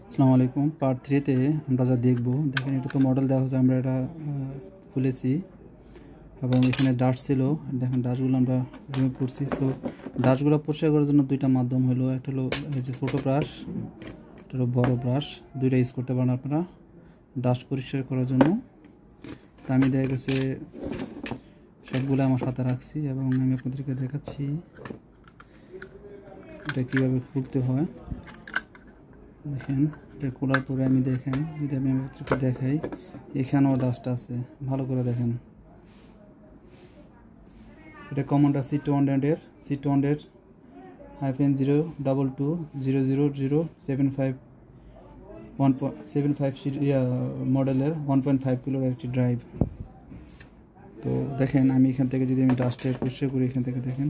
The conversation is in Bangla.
আসসালামু আলাইকুম। পার্ট 3 তে আমরা যা দেখব, দেখেন এটা তো মডেল দেওয়া হয়েছে, আমরা এটা খুলেছি এবং এখানে ডাস্ট ছিল। দেখেন ডাস্টগুলো আমরা রিমুভ করছি। সো ডাস্টগুলো পরিষ্কার করার জন্য দুইটা মাধ্যম হলো, একটা হলো এই যে ছোটো ব্রাশ, একটা হলো বড় ব্রাশ। দুইটা ইউজ করতে পারেন আপনারা ডাস্ট পরিষ্কার করার জন্য। তা আমি দেখা গেছে সবগুলো আমার সাথে রাখছি এবং আমি আপনাদেরকে দেখাচ্ছি এটা কীভাবে খুলতে হয়। দেখেন এটা খোলার পরে আমি দেখেন যদি আমি আপনাদেরকে দেখাই, এখানেও ডাস্ট আছে, ভালো করে দেখেন। এটা কমান্ডার C200 -0220075 মডেলের 1.5 কিলোর একটি ড্রাইভ। তো দেখেন আমি এখান থেকে যদি আমি ডাস্টে পরিষ্কার করি, এখান থেকে দেখেন